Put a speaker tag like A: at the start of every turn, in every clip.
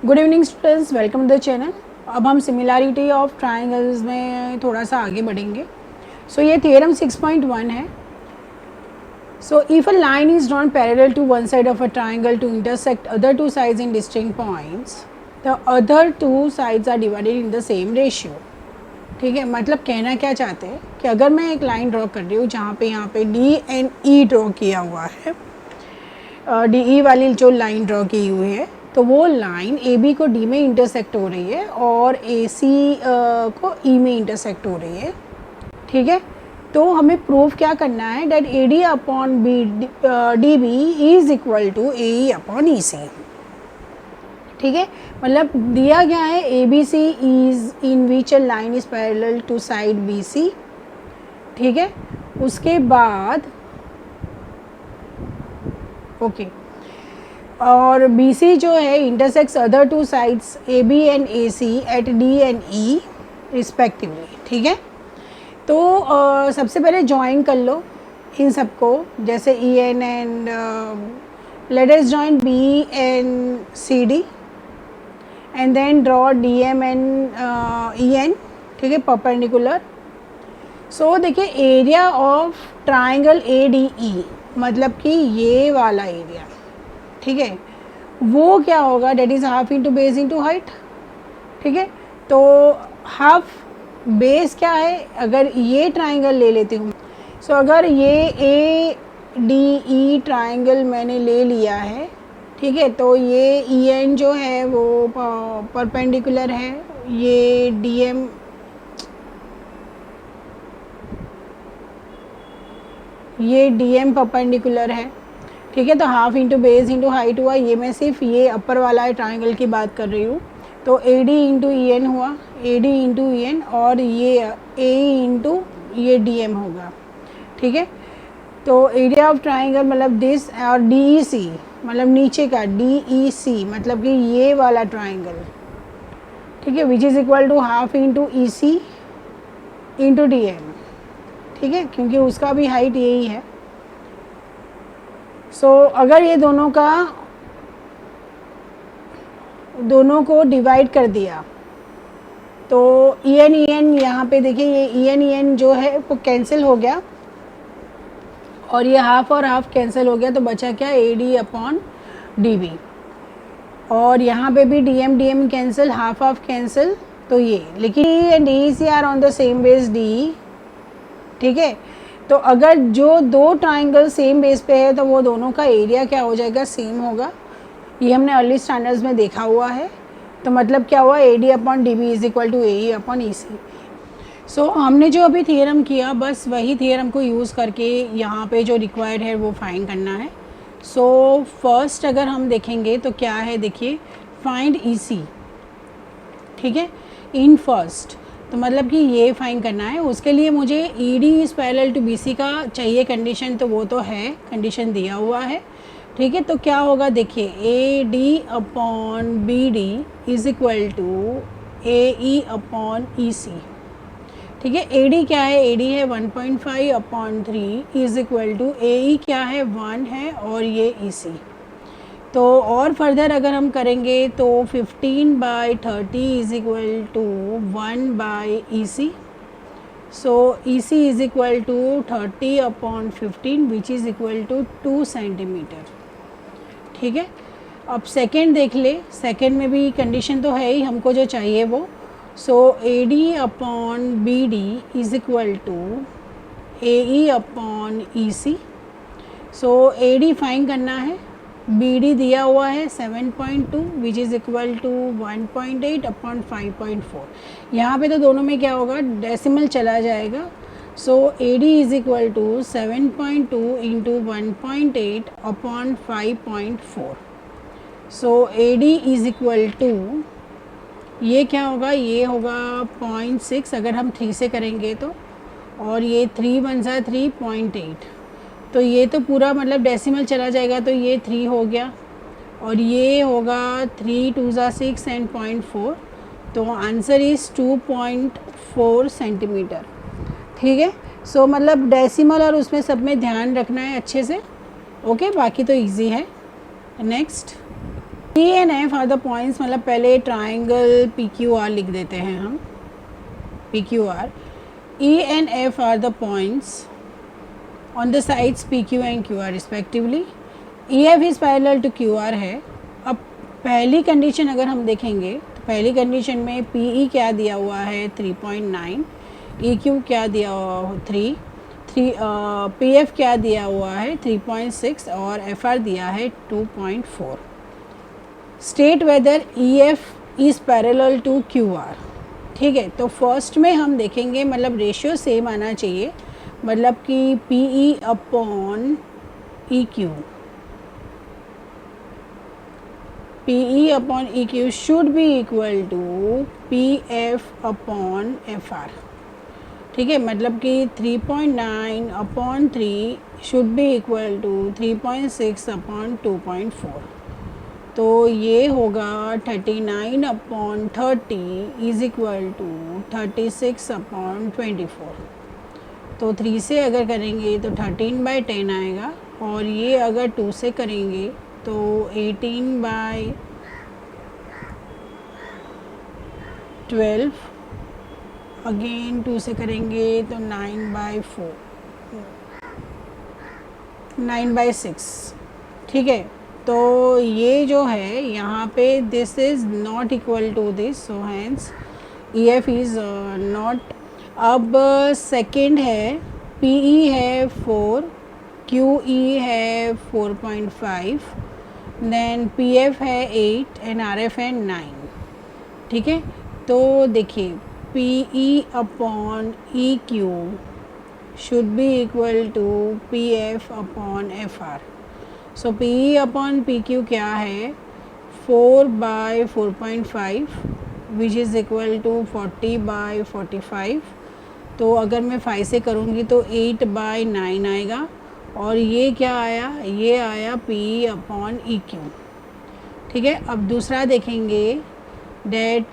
A: Good evening students, welcome to the channel. अब हम similarity of triangles में थोड़ा सा आगे बढ़ेंगे। सो ये थियरम 6.1 है। So if a line is drawn parallel to one side of a triangle to intersect other two sides in distinct points, the other two sides are divided in the same ratio. ठीक है, मतलब कहना क्या चाहते हैं कि अगर मैं एक लाइन ड्रॉ कर रही हूँ जहाँ पे यहाँ पे डी एंड ई ड्रॉ किया हुआ है, डी ई वाली जो लाइन ड्रॉ की हुई है, तो वो लाइन ए बी को डी में इंटरसेक्ट हो रही है और ए सी को ई में इंटरसेक्ट हो रही है। ठीक है, तो हमें प्रूफ क्या करना है that A D upon B D B is equal to A E upon E C. ठीक है, मतलब दिया गया है A B C is in which a line is parallel to side B C. ठीक है, उसके बाद ओके और बी सी जो है intersects other two sides A B and A C at D and E respectively. ठीक है, तो सबसे पहले ज्वाइन कर लो इन सबको, जैसे E N and let us join B and C D and then draw D M and E N. ठीक है, परपेंडिकुलर। सो देखिए, area of triangle A D E मतलब कि ये वाला एरिया, ठीक है, वो क्या होगा, that is half into base into height. ठीक है, तो हाफ बेस क्या है, अगर ये ट्राइंगल ले लेती हूँ, सो अगर ये ए डी ई ट्राइंगल मैंने ले लिया है, ठीक है, तो ये ई एन जो है वो परपेंडिकुलर है, ये डी एम परपेंडिकुलर है। ठीक है, तो half into base into height हुआ। ये मैं सिर्फ ये अपर वाला ट्राइंगल की बात कर रही हूँ, तो A D into E N हुआ, A D into E N, और ये ए इंटू ये डी एम होगा। ठीक है, तो एरिया ऑफ ट्राइंगल मतलब दिस, और डी ई सी मतलब नीचे का डी ई सी मतलब कि ये वाला ट्राइंगल। ठीक है, which is equal to half into E C into D M. ठीक है, क्योंकि उसका भी हाइट यही है। सो अगर ये दोनों को डिवाइड कर दिया तो ई एन यहाँ पे देखिए, ये ई एन जो है वो कैंसिल हो गया और ये हाफ और हाफ कैंसिल हो गया, तो बचा क्या, A D upon D B. और यहाँ पे भी D M cancel, half half cancel, तो ये, लेकिन E and D C are on the same base D. ठीक है, तो अगर जो दो ट्राइंगल सेम बेस पे है तो वो दोनों का एरिया क्या हो जाएगा, सेम होगा। ये हमने अर्ली स्टैंडर्ड्स में देखा हुआ है। तो मतलब क्या हुआ, A D upon D B is equal to A E upon E C. So हमने जो अभी थियरम किया, बस वही थियरम को यूज़ करके यहाँ पे जो रिक्वायर्ड है वो फाइंड करना है। सो फर्स्ट अगर हम देखेंगे तो क्या है, देखिए, फाइंड ई सी। ठीक है, इन फर्स्ट, तो मतलब कि ये फाइंड करना है। उसके लिए मुझे E D is parallel to B C का चाहिए कंडीशन, तो वो तो है, कंडीशन दिया हुआ है। ठीक है, तो क्या होगा, देखिए, A D upon B D is equal to A E upon E C. ठीक है, ए डी क्या है, ए डी है 1.5 upon 3 is equal to A ई क्या है, 1 है, और ये ई सी। तो और फर्दर अगर हम करेंगे तो 15/30 is equal to 1/EC। So EC is equal to 30 upon 15 which is equal to 2 centimetre. ठीक है, अब सेकेंड देख ले, सेकेंड में भी कंडीशन तो है ही, हमको जो चाहिए वो। So A D upon B D is equal to A E upon E C. So A D find करना है, बी डी दिया हुआ है 7.2 which is equal to 1.8 upon 5.4। यहाँ पे तो दोनों में क्या होगा, डेसिमल चला जाएगा। So A D is equal to 7.2 into 1.8 upon 5.4। So A D is equal to, ये क्या होगा, ये होगा 0.6 अगर हम 3 से करेंगे तो, और ये 3 बन जाए 3.8, तो ये तो पूरा मतलब डेसिमल चला जाएगा, तो ये 3 हो गया, और ये होगा 3 2 6 एंड 0.4, तो आंसर इज़ 2.4 सेंटीमीटर। ठीक है, सो मतलब डेसिमल और उसमें सब में ध्यान रखना है अच्छे से। ओके, बाकी तो इजी है। Next, E and F are the points, मतलब पहले ट्राइंगल पी क्यू आर लिख देते हैं हम, P Q R, E and F are the points on the sides P Q and Q R respectively. E F is parallel to Q R है। अब पहली condition अगर हम देखेंगे तो पहली कंडीशन में पी ई क्या दिया हुआ है 3.9, ई क्यू क्या दिया हुआ 3, पी एफ क्या दिया हुआ है 3.6 और एफ आर दिया है 2.4। State whether E F is parallel to Q R. ठीक है, तो फर्स्ट में हम देखेंगे, मतलब रेशियो सेम आना चाहिए, मतलब कि P E upon E Q, P E upon E Q should be equal to P F upon F R. ठीक है, मतलब कि 3.9 upon 3 should be equal to 3.6 upon 2.4। तो ये होगा 39 upon 30 is equal to 36 upon 24। तो 3 से अगर करेंगे तो 13/10 आएगा, और ये अगर 2 से करेंगे तो 18/12, अगेन 2 से करेंगे तो 9/4, 9/6। ठीक है, तो ये जो है यहाँ पे this is not equal to this, so hence E F is not. अब सेकंड है पी ई है 4, क्यू ई है 4.5, देन पी एफ है 8 एंड आर एफ है 9। ठीक है, तो देखिए P E upon E Q should be equal to P F upon F R. So P E upon P Q क्या है 4/4.5 विच इज़ इक्वल टू 40/45। तो अगर मैं 5 से करूँगी तो 8/9 आएगा, और ये क्या आया, ये आया P E upon E Q. ठीक है, अब दूसरा देखेंगे that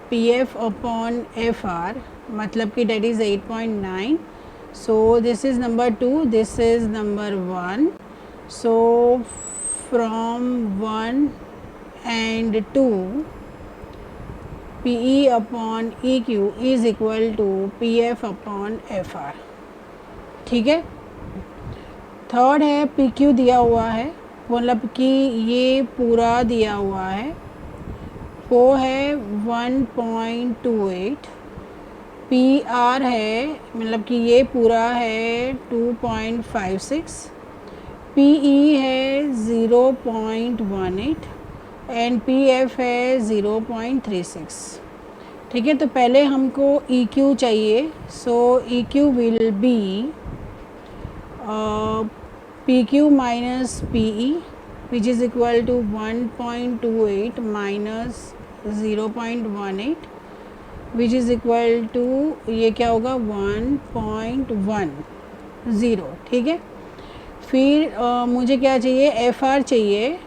A: P F upon F R, मतलब कि that is 8.9। So this is number 2, this is number 1। So from 1 and 2 P E upon E Q is equal to P F upon F R. ठीक है, third है P Q दिया हुआ है, मतलब कि ये पूरा दिया हुआ है, वो है 1.28, पी आर है मतलब कि ये पूरा है 2.56, पी ई है 0.18 एंड पी एफ है 0.36। ठीक है, तो पहले हमको ई क्यू चाहिए, so E Q will be P Q minus P E which is equal to 1.28 minus 0.18 which is equal to, ये क्या होगा 1.10। ठीक है, फिर मुझे क्या चाहिए, एफ आर चाहिए।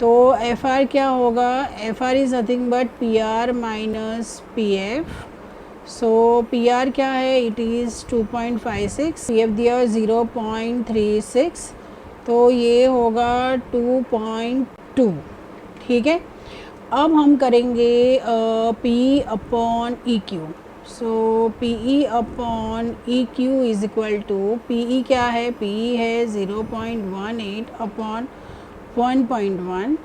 A: तो एफ आर क्या होगा, F R is nothing but P R minus P F. So P R क्या है, इट इज़ 2.56, पी एफ दिया 0.36, तो ये होगा 2.2। ठीक है, अब हम करेंगे P upon E Q. So P E upon E Q is equal to, P E क्या है, पी ई है 0.18 अपॉन 1.1,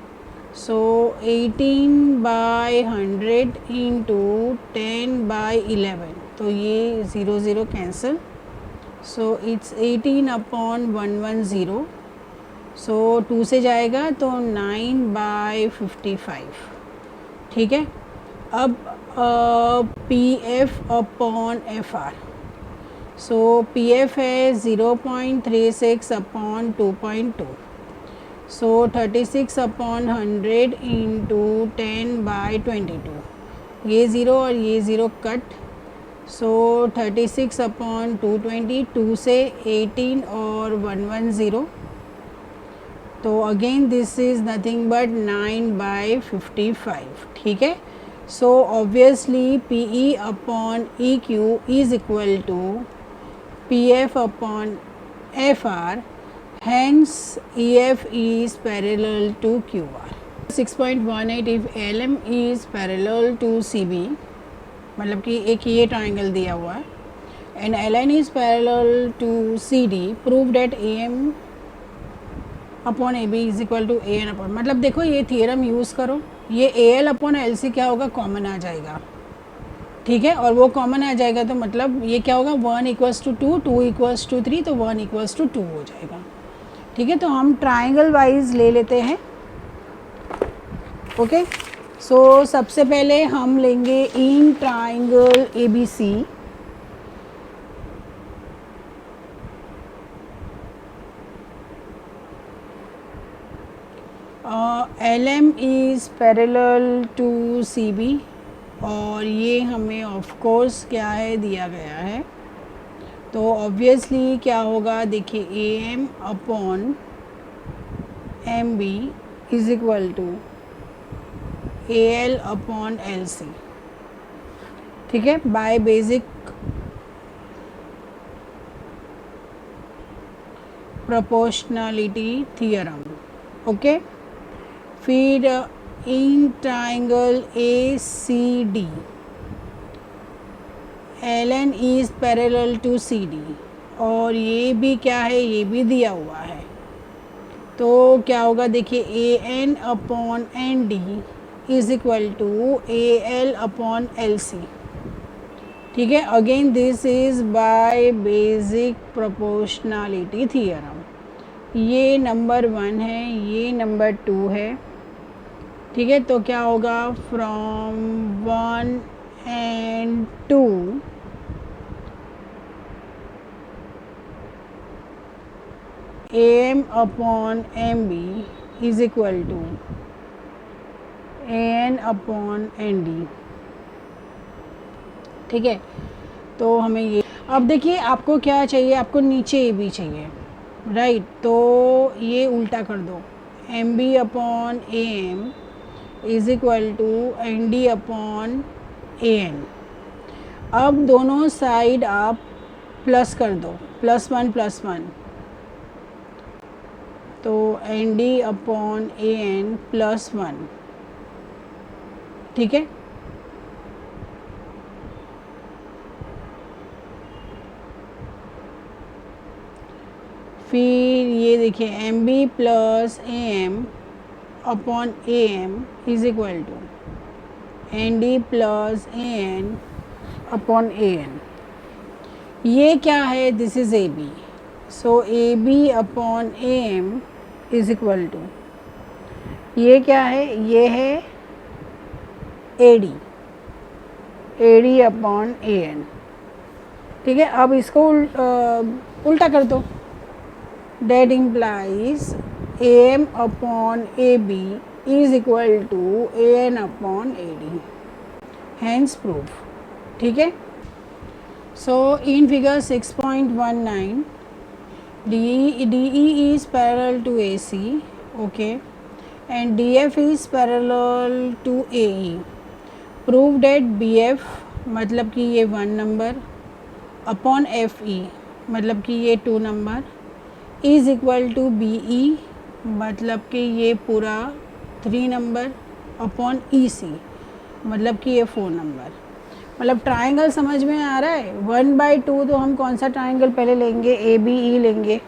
A: सो 18/100 इंटू 10/11, तो ये 0 कैंसिल, सो इट्स 18/110। सो 2 से जाएगा तो 9/55। ठीक है, अब P F upon F R, so P F है 0.36 अपॉन 2.2, सो 36/100 इंटू 10/22, ये 0 और ये 0 कट, सो 36/220, 2 से 18 और 110, तो again this is nothing but 9/55। ठीक है, so obviously P E upon E Q is equal to P F upon F R, hence EF is parallel to QR. 6.18 if LM is parallel to CB, मतलब कि एक ये triangle दिया हुआ है, and LN is parallel to CD, prove that AM upon AB is equal to AN upon, मतलब देखो ये थियरम यूज़ करो, ये AL अपॉन LC क्या होगा, कॉमन आ जाएगा, ठीक है, और वो कॉमन आ जाएगा तो मतलब ये क्या होगा, 1 इक्वल्स टू 2, 2 इक्वल्स टू 3, तो 1 इक्वल्स टू 2 हो जाएगा, ठीक है। तो हम ट्राइंगल वाइज ले लेते हैं, ओके। सो सबसे पहले हम लेंगे in triangle ABC, LM is parallel to CB, और ये हमें ऑफ कोर्स क्या है दिया गया है, तो ऑब्वियसली क्या होगा, देखिए AM upon MB is equal to AL upon LC, ठीक है, by basic proportionality theorem, okay. फिर in triangle ACD LN is parallel to CD, और ये भी क्या है, ये भी दिया हुआ है, तो क्या होगा, देखिए AN upon ND is equal to AL upon LC, ठीक है। Again this is by basic proportionality theorem, ये नंबर 1 है, ये नंबर 2 है, ठीक है। तो क्या होगा, from 1 and 2 AM upon MB is equal to AN upon ND, ठीक है। तो हमें ये, अब देखिए आपको क्या चाहिए, आपको नीचे AB चाहिए, राइट, तो ये उल्टा कर दो, MB upon AM is equal to ND upon AN। अब दोनों साइड आप प्लस कर दो, +1 तो ND अपॉन AN +1, ठीक है। फिर ये देखिए MB plus AM upon AM is equal to ND plus AN upon AN, ये क्या है, this is AB, so AB upon AM is equal to, ये क्या है, ये है AD अपॉन AN, ठीक है। अब इसको उल्टा कर दो, that implies AM upon AB is equal to AN upon AD, hence proof, ठीक है। So in figure 6.19 DE is parallel to AC, okay, and DF is parallel to AE, prove that BF मतलब कि ये 1 number upon FE मतलब कि ये 2 number is equal to BE मतलब कि ये पूरा 3 नंबर अपॉन EC मतलब कि ये 4 नंबर, मतलब ट्राइंगल समझ में आ रहा है। 1/2 तो हम कौन सा ट्राइंगल पहले लेंगे, ABE लेंगे,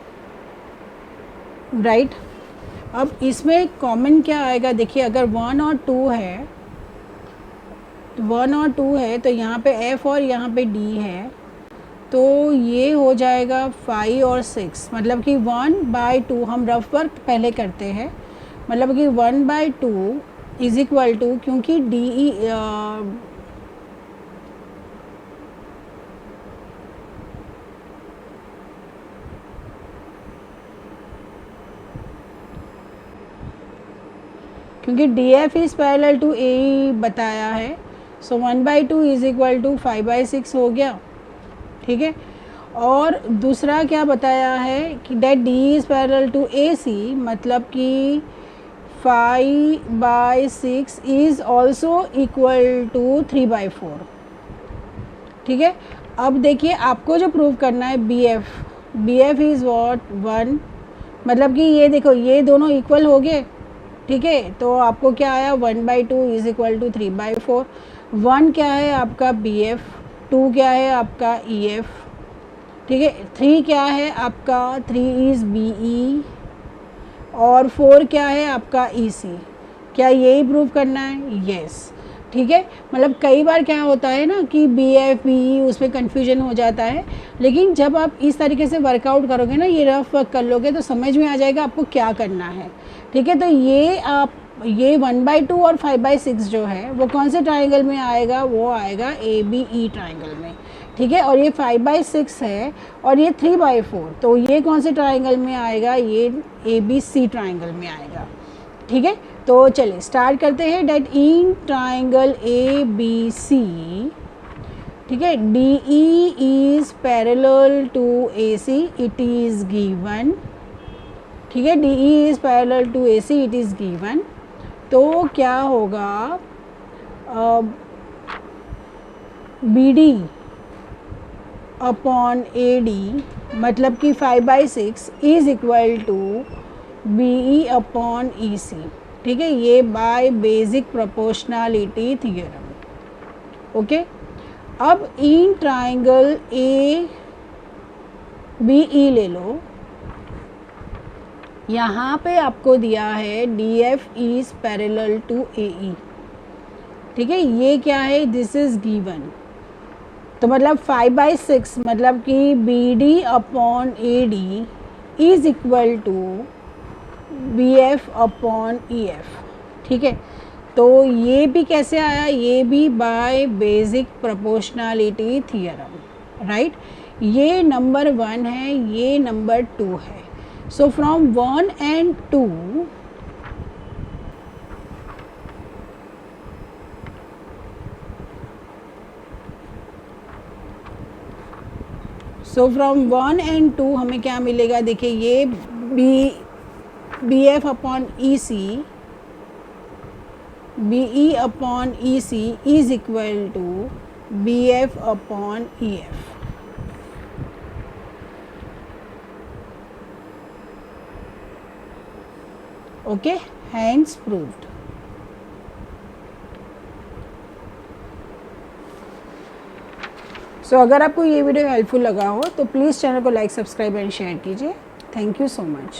A: राइट। अब इसमें कॉमन क्या आएगा, देखिए अगर 1 और 2 है, तो 1 और 2 है तो यहाँ पे F और यहाँ पे D है, तो ये हो जाएगा 5 और 6, मतलब कि 1/2 हम रफ वर्क पहले करते हैं, मतलब कि 1/2 इज इक्वल टू, क्योंकि DE क्योंकि DF is parallel to AE बताया है, सो 1/2 इज इक्वल टू 5/6 हो गया, ठीक है। और दूसरा क्या बताया है कि that D is parallel to AC मतलब कि 5/6 इज़ ऑल्सो इक्वल टू 3/4, ठीक है। अब देखिए आपको जो प्रूव करना है BF इज़ व्हाट 1, मतलब कि ये देखो ये दोनों इक्वल हो गए, ठीक है, तो आपको क्या आया 1/2 इज इक्वल टू 3/4। 1 क्या है आपका बी एफ, 2 क्या है आपका ई एफ, ठीक है, 3 क्या है आपका 3 इज़ बी ई, और 4 क्या है आपका ई सी। क्या यही प्रूव करना है? यस। ठीक है, मतलब कई बार क्या होता है ना कि बी एफ बी ई उसमें कन्फ्यूजन हो जाता है, लेकिन जब आप इस तरीके से वर्कआउट करोगे ना, ये रफ वर्क कर लोगे तो समझ में आ जाएगा आपको क्या करना है। ठीक है, तो ये आप ये 1/2 और 5/6 जो है वो कौन से ट्राइंगल में आएगा? वो आएगा ए बी ई ट्राइंगल में। ठीक है, और ये 5/6 है और ये 3/4, तो ये कौन से ट्राइंगल में आएगा? ये ए बी सी ट्राइंगल में आएगा। ठीक है, तो चलिए स्टार्ट करते हैं। That in triangle A B C, ठीक है, D E is parallel to A C, it is given. ठीक है, D E is parallel to A C, it is given. तो क्या होगा? B D upon A D मतलब कि 5/6 is equal to B E upon E C. ठीक है, ये by basic proportionality theorem. Okay, अब in triangle A B E ले लो, यहाँ पे आपको दिया है D F is parallel to A E. ठीक है, ये क्या है? This is given. तो मतलब 5/6 मतलब कि B D upon A D is equal to B F upon E F. ठीक है, तो ये भी कैसे आया? ये भी by basic proportionality theorem, right. ये नंबर 1 है, ये नंबर 2 है। सो फ्रॉम 1 and 2 हमें क्या मिलेगा? देखिए, ये B F upon E C, B E upon E C is equal to B F upon E F. Okay, hence proved. So अगर आपको ये वीडियो हेल्पफुल लगा हो तो प्लीज़ चैनल को लाइक, सब्सक्राइब एंड शेयर कीजिए। Thank you so much.